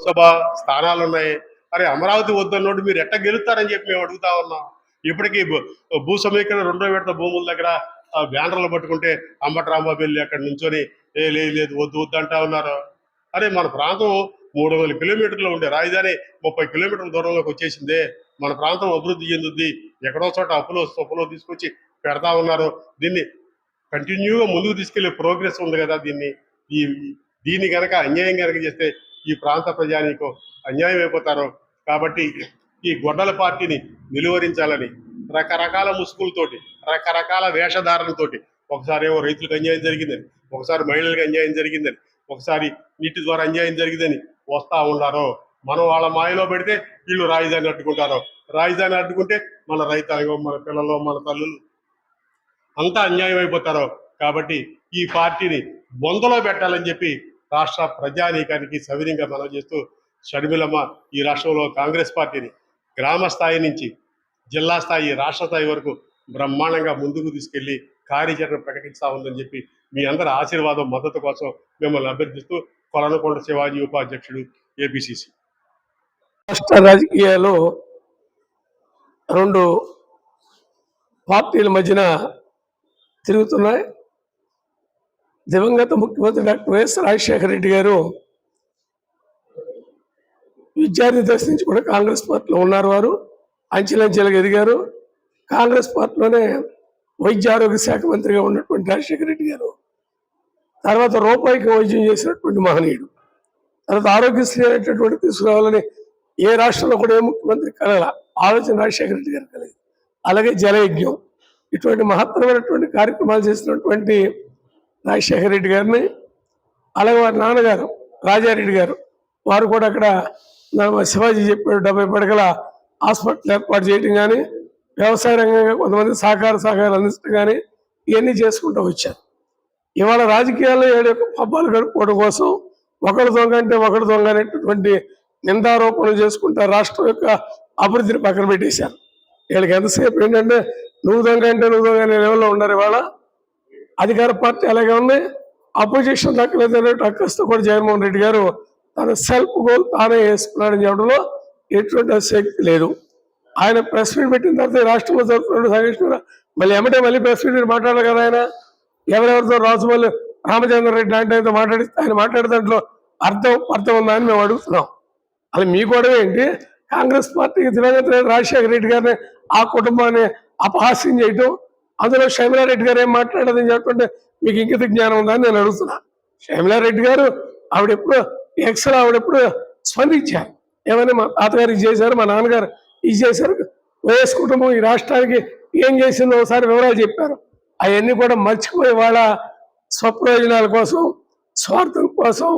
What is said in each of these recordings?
లోక్సభ స్థానాలు ఉన్నాయి. అరే అమరావతి వద్దన్నోడు మీరు ఎట్ట గెలుస్తారని చెప్పి మేము అడుగుతా ఉన్నాం. ఇప్పటికీ భూ సమీకరణ 2వ విడత భూముల దగ్గర బ్యానర్లు పట్టుకుంటే అంబటి రాంబాబు వెళ్ళి అక్కడ నుంచొని లేదు వద్దు వద్దు అంటా ఉన్నారు. అరే మన ప్రాంతం 300 కిలోమీటర్లు ఉండే రాజధాని 30 కిలోమీటర్ల దూరంలోకి వచ్చేసిందే. మన ప్రాంతం అభివృద్ధి చెందుద్ది. ఎక్కడో చోట అప్పులో తీసుకొచ్చి పెడతా ఉన్నారు. దీన్ని కంటిన్యూగా ముందుకు తీసుకెళ్లే ప్రోగ్రెస్ ఉంది కదా. దీన్ని కనుక అన్యాయం కనుక చేస్తే ఈ ప్రాంత ప్రజానీకం అన్యాయం అయిపోతారు. కాబట్టి ఈ గొడ్డల పార్టీని నిలువరించాలని రకరకాల ముసుగులతోటి, రకరకాల వేషధారణలతోటి, ఒకసారి ఏమో రైతులకు అన్యాయం జరిగిందని, ఒకసారి మహిళలకు అన్యాయం జరిగిందని, ఒకసారి నీటి ద్వారా అన్యాయం జరిగిందని వస్తా ఉన్నారు. మనం వాళ్ళ మాయలో పెడితే వీళ్ళు రాజధాని అడ్డుకుంటారు. రాజధాని అడ్డుకుంటే మన రైతాంగం, మన పిల్లలు, మన తల్లులు అంతా అన్యాయం అయిపోతారు. కాబట్టి ఈ పార్టీని బొందలో పెట్టాలని చెప్పి రాష్ట్ర ప్రజానీకానికి సవినీయంగా మనం చేస్తూ, షర్మిలమ్మ ఈ రాష్ట్రంలో కాంగ్రెస్ పార్టీని గ్రామ స్థాయి నుంచి జిల్లా స్థాయి, రాష్ట్ర స్థాయి వరకు బ్రహ్మాండంగా ముందుకు తీసుకెళ్లి కార్యాచరణ ప్రకటిస్తా ఉందని చెప్పి మీ అందరి ఆశీర్వాదం, మద్దతు కోసం మిమ్మల్ని అభ్యర్థిస్తూ కొలనకొండ శివాజీ ఉపాధ్యక్షుడు, ఏపీసీసీ. రాష్ట్ర రాజకీయాల్లో 2 పార్టీల మధ్యన తిరుగుతున్నాయి. దివంగత ముఖ్యమంత్రి డాక్టర్ వైఎస్ రాజశేఖర రెడ్డి గారు విద్యార్థి దశ నుంచి కూడా కాంగ్రెస్ పార్టీలో ఉన్నారు. వారు అంచెలంచెలుగా ఎదిగారు. కాంగ్రెస్ పార్టీలోనే వైద్య ఆరోగ్య శాఖ మంత్రిగా ఉన్నటువంటి రాజశేఖర రెడ్డి గారు తర్వాత రూపాయికి వైద్యం చేసినటువంటి మహనీయుడు. తర్వాత ఆరోగ్యశ్రీ అనేటటువంటి తీసుకురావాలని ఏ రాష్ట్రంలో కూడా ఏ ముఖ్యమంత్రి కలగల ఆలోచన రాజశేఖర రెడ్డి గారు కలిగి, అలాగే జలయజ్ఞం ఇటువంటి మహత్తరమైనటువంటి కార్యక్రమాలు చేసినటువంటి రాజశేఖర రెడ్డి గారిని, అలాగే వారి నాన్నగారు రాజారెడ్డి గారు, వారు కూడా అక్కడ శివాజీ చెప్పాడు 70 పడకల హాస్పిటల్ ఏర్పాటు చేయడం కానీ, వ్యవసాయ రంగంగా కొంతమంది సహకారం అందించడం కానీ ఇవన్నీ చేసుకుంటూ వచ్చారు. ఇవాళ రాజకీయాల్లో 7 పబ్బాలు గడుపుకోవడం కోసం ఒకడు దొంగ అంటే ఒకడు దొంగ అనేటటువంటి నిందారోపణలు చేసుకుంటా రాష్ట్రం యొక్క అభివృద్ధిని పక్కన పెట్టేశారు. వీళ్ళకి ఎంతసేపు ఏంటంటే నువ్వు దొంగ అంటే నువ్వు దొంగ అనే లెవెల్లో ఉన్నారు. ఇవాళ అధికార పార్టీ అలాగే ఉంది, అపోజిషన్ దక్కలేదు అనేటువంటి అక్కస్తో కూడా జగన్మోహన్ రెడ్డి గారు తన సెల్ఫ్ గోల్ తానే వేసుకున్నాడని చెప్పడంలో ఎటువంటి శక్తి లేదు. ఆయన ప్రెస్ మీట్ పెట్టిన తర్వాత రాష్ట్రంలో జరుగుతున్న సంఘటన మళ్ళీ ప్రెస్ మీట్ మాట్లాడారు కదా. ఆయన ఎవరెవరితో రాజమౌళి రామచంద్ర రెడ్డి లాంటి ఆయనతో ఆయన మాట్లాడే దాంట్లో అర్థం ఉందా అని మేము అడుగుతున్నాం. అది మీ కూడా ఏంటి? కాంగ్రెస్ పార్టీకి దివంగత రాజశేఖర రెడ్డి గారిని, ఆ కుటుంబాన్ని అపహాస్యం చేయటం, అందులో షర్మిలారెడ్డి గారు ఏం మాట్లాడదని చెప్పంటే మీకు ఇంకిత జ్ఞానం ఉందని నేను అడుగుతున్నా. షర్మిలారెడ్డి గారు ఆవిడెప్పుడు స్పందించారు. ఏమని మా తాతగారికి చేశారు, మా నాన్నగారు ఇది చేశారు, వైఎస్ కుటుంబం ఈ రాష్ట్రానికి ఏం చేసిందో ఒకసారి వివరాలు చెప్పారు. అవన్నీ కూడా మర్చిపోయి వాళ్ళ స్వప్రయోజనాల కోసం, స్వార్థం కోసం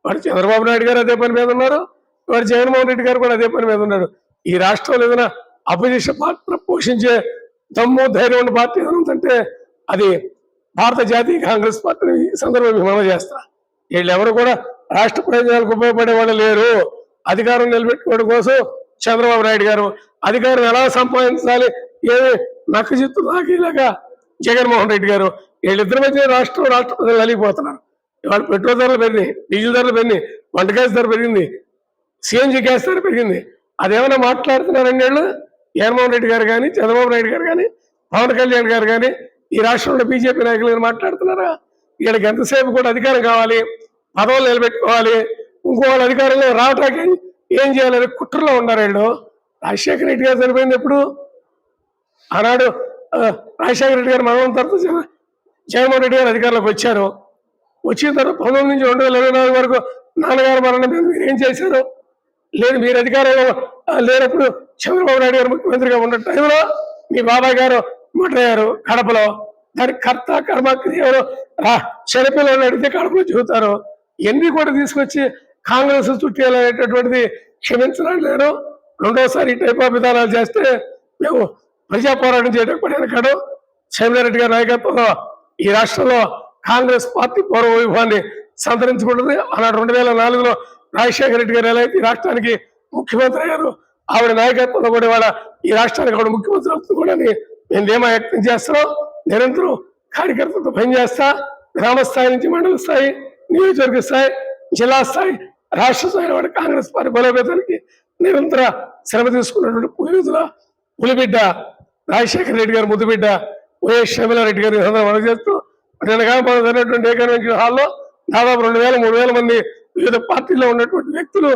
వాడు చంద్రబాబు నాయుడు గారు అదే పని మీద ఉన్నారు, వాడు జగన్మోహన్ రెడ్డి గారు కూడా అదే పని మీద ఉన్నాడు. ఈ రాష్ట్రంలో ఏదైనా అపోజిషన్ పాత్ర పోషించే దమ్ము ధైర్యం ఉన్న పార్టీ ఏదంటే అది భారత జాతీయ కాంగ్రెస్ పార్టీని ఈ సందర్భంగా మనం చేస్తా. వీళ్ళెవరు కూడా రాష్ట్ర ప్రయోజనాలకు ఉపయోగపడే వాళ్ళు లేరు. అధికారం నిలబెట్టుకోవడం కోసం చంద్రబాబు నాయుడు గారు అధికారం ఎలా సంపాదించాలి, ఏమి నక్కజిత్తు నాకేలాగా జగన్మోహన్ రెడ్డి గారు, వీళ్ళిద్దరి మధ్య రాష్ట్ర ప్రజలు నలిగిపోతున్నారు. ఇవాళ పెట్రోల్ ధరలు పెరిగినాయి, డీజిల్ ధరలు పెరిగినాయి, వంట గ్యాస్ ధర పెరిగింది, సిఎన్జి గ్యాస్ ధర పెరిగింది. అదేమైనా మాట్లాడుతున్నారండి వీళ్ళు? జగన్మోహన్ రెడ్డి గారు కానీ, చంద్రబాబు నాయుడు గారు కానీ, పవన్ కళ్యాణ్ గారు కానీ, ఈ రాష్ట్రంలో బీజేపీ నాయకులు గారు మాట్లాడుతున్నారా? వీళ్ళకి ఎంతసేపు కూడా అధికారం కావాలి, పదవులు నిలబెట్టుకోవాలి, ఇంకో వాళ్ళ అధికారంలో రావటానికి ఏం చేయాలని కుట్రలో ఉన్నారు వీళ్ళు. రాజశేఖర రెడ్డి గారు చనిపోయింది ఎప్పుడు? ఆనాడు రాజశేఖర రెడ్డి గారు మరణం తర్వాత జగన్మోహన్ రెడ్డి గారు అధికారంలోకి వచ్చారు. వచ్చిన తర్వాత 19 నుంచి 2024 వరకు నాన్నగారు మరణం మీద మీరు ఏం చేశారు? లేదు, మీరు అధికారంలో లేనప్పుడు చంద్రబాబు నాయుడు గారు ముఖ్యమంత్రిగా ఉన్న టైంలో మీ బాబాయ్ గారు మటయ్యారు కడపలో. దానికి కర్త కర్మ ఎవరు చనిపోయిన అడిగితే కడపలో చెబుతారు. ఎన్ని కూడా తీసుకొచ్చి కాంగ్రెస్ చుట్టేయాలనేటటువంటిది క్షమించడం లేదు. రెండోసారి ఈ టైప్ ఆఫ్ విధానాలు చేస్తే మేము ప్రజా పోరాటం చేయడం కూడా వెనకడం. షర్మిలారెడ్డి గారి నాయకత్వంలో ఈ రాష్ట్రంలో కాంగ్రెస్ పార్టీ పూర్వ వైభవాన్ని సంతరించుకుంటుంది. ఆనాడు 2004లో రాజశేఖర రెడ్డి గారు ఎలా అయితే ఈ రాష్ట్రానికి ముఖ్యమంత్రి అయ్యారు, ఆవిడ నాయకత్వంలో కూడా ఇవాళ ఈ రాష్ట్రానికి కూడా ముఖ్యమంత్రి అవుతుంది కూడా మేము ధీమా వ్యక్తం చేస్తున్నాం. నిరంతరం కార్యకర్తలతో పనిచేస్తా, గ్రామ స్థాయి నుంచి మండల స్థాయి, నియోజకవర్గ స్థాయి, జిల్లా స్థాయి రాష్ట్ర స్థాయిలో వాడు కాంగ్రెస్ పార్టీ బలోపేతానికి నిరంతర శ్రమ తీసుకున్నటువంటి పులిబిడ్డ రాజశేఖర రెడ్డి గారు ముద్దుబిడ్డ వైఎస్ షర్మిలారెడ్డి గారు మనం చేస్తూ జరిగినటువంటి ఏకన్వెన్షన్ హాల్లో దాదాపు 2,000-3,000 మంది వివిధ పార్టీలో ఉన్నటువంటి వ్యక్తులు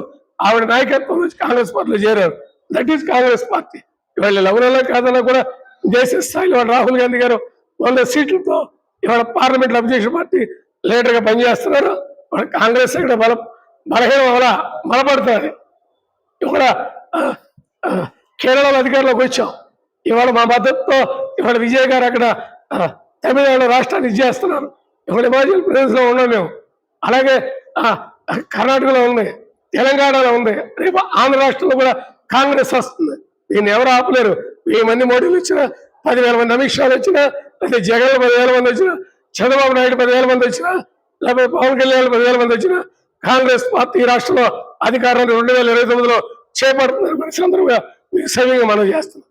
ఆవిడ నాయకత్వం నుంచి కాంగ్రెస్ పార్టీలో చేరారు. That is Congress party. ఇవాళ లవణంలో కాదన్నా కూడా దేశ స్థాయిలో రాహుల్ గాంధీ గారు 100 సీట్లతో ఇవాళ పార్లమెంట్ అపోజిషన్ పార్టీ లీడర్ గా పనిచేస్తున్నారు. వాళ్ళ కాంగ్రెస్ ఇక్కడ బలహీనం వల్ల బలపడుతుంది. ఇవాళ కేరళలో అధికారంలోకి వచ్చాం. ఇవాళ మా మద్దతుతో ఇవాళ విజయ్ గారు అక్కడ తమిళనాడు రాష్ట్రాన్ని ఇచ్చేస్తున్నారు. ఇవాళ హిమాచల్ ప్రదేశ్ లో ఉన్నాం మేము, అలాగే కర్ణాటకలో ఉంది, తెలంగాణలో ఉంది, రేపు ఆంధ్ర రాష్ట్రంలో కూడా కాంగ్రెస్ వస్తుంది. దీన్ని ఎవరు ఆపలేరు. 1000 మంది మోడీలు వచ్చినా, 10,000 మంది అమిత్ షాలు వచ్చినా, లేకపోతే జగన్ 10,000 మంది వచ్చినా, చంద్రబాబు నాయుడు 10,000 మంది వచ్చినా, లేకపోతే పవన్ కళ్యాణ్ 10,000 మంది వచ్చినా, కాంగ్రెస్ పార్టీ రాష్ట్రంలో అధికారాన్ని 2029లో చేపడుతున్నారు. సందర్భంగా మీకు సవ్యంగా మనం చేస్తున్నాం.